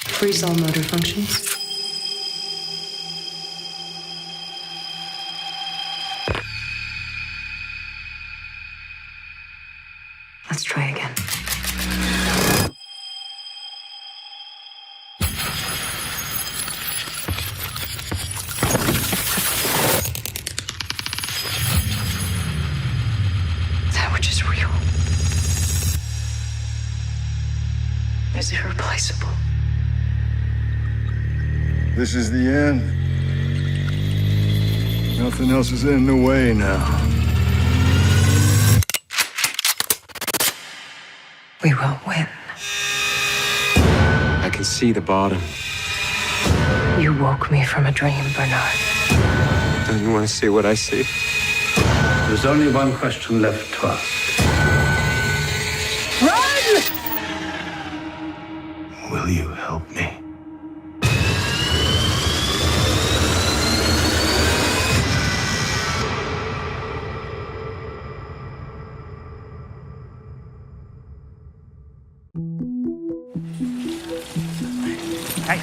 Freeze all motor functions. Let's try again. That which is real is irreplaceable. This is the end. Nothing else is in the way now. We will win. I can see the bottom. You woke me from a dream, Bernard. Don't you want to see what I see? There's only one question left to ask. Run! Will you help me? Hey,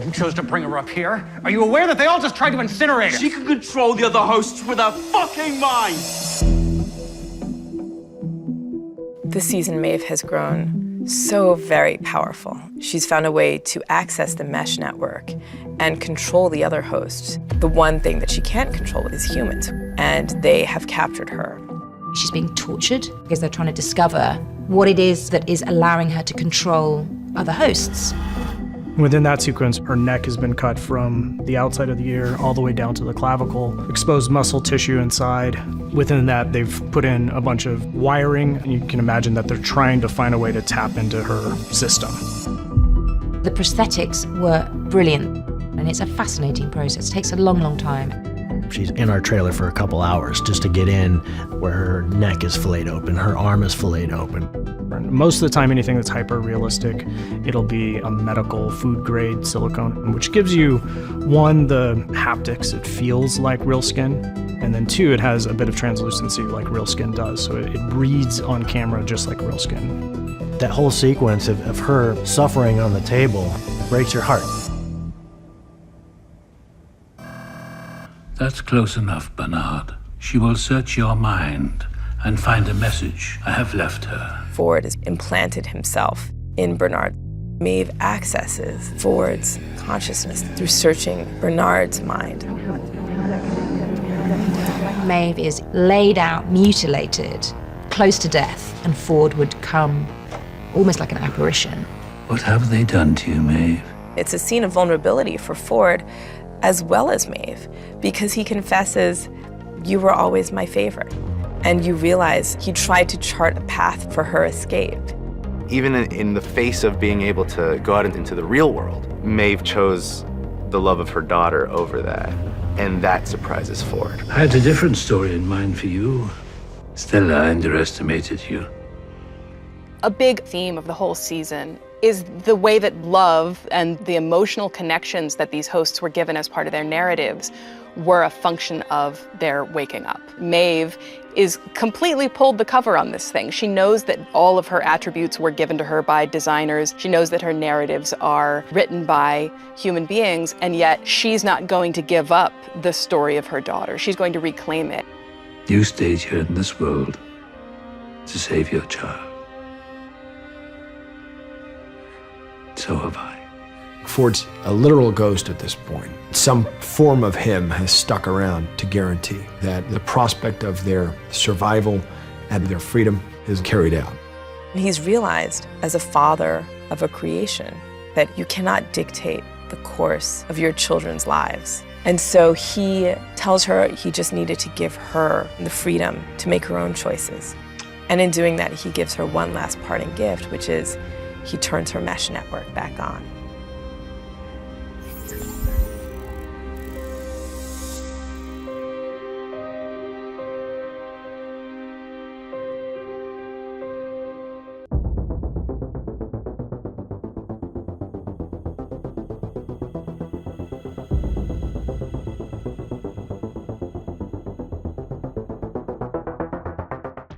you chose to bring her up here. Are you aware that they all just tried to incinerate her? She can control the other hosts with her fucking mind! This season, Maeve has grown so very powerful. She's found a way to access the mesh network and control the other hosts. The one thing that she can't control is humans, and they have captured her. She's being tortured because they're trying to discover what it is that is allowing her to control other hosts. Within that sequence, her neck has been cut from the outside of the ear all the way down to the clavicle, exposed muscle tissue inside. Within that, they've put in a bunch of wiring, and you can imagine that they're trying to find a way to tap into her system. The prosthetics were brilliant, and it's a fascinating process. It takes a long, long time. She's in our trailer for a couple hours just to get in where her neck is filleted open, her arm is filleted open. Most of the time, anything that's hyper-realistic, it'll be a medical food-grade silicone, which gives you, one, the haptics, it feels like real skin, and then two, it has a bit of translucency like real skin does, so it reads on camera just like real skin. That whole sequence of her suffering on the table breaks your heart. That's close enough, Bernard. She will search your mind and find a message I have left her. Ford has implanted himself in Bernard. Maeve accesses Ford's consciousness through searching Bernard's mind. Maeve is laid out, mutilated, close to death, and Ford would come almost like an apparition. What have they done to you, Maeve? It's a scene of vulnerability for Ford as well as Maeve, because he confesses, "You were always my favorite." And you realize he tried to chart a path for her escape. Even in the face of being able to go out into the real world, Maeve chose the love of her daughter over that, and that surprises Ford. I had a different story in mind for you. Stella underestimated you. A big theme of the whole season is the way that love and the emotional connections that these hosts were given as part of their narratives were a function of their waking up. Maeve is completely pulled the cover on this thing. She knows that all of her attributes were given to her by designers. She knows that her narratives are written by human beings, and yet she's not going to give up the story of her daughter. She's going to reclaim it. You stayed here in this world to save your child. So have I. Ford's a literal ghost at this point. Some form of him has stuck around to guarantee that the prospect of their survival and their freedom is carried out. He's realized, as a father of a creation, that you cannot dictate the course of your children's lives. And so he tells her he just needed to give her the freedom to make her own choices. And in doing that, he gives her one last parting gift, which is he turns her mesh network back on.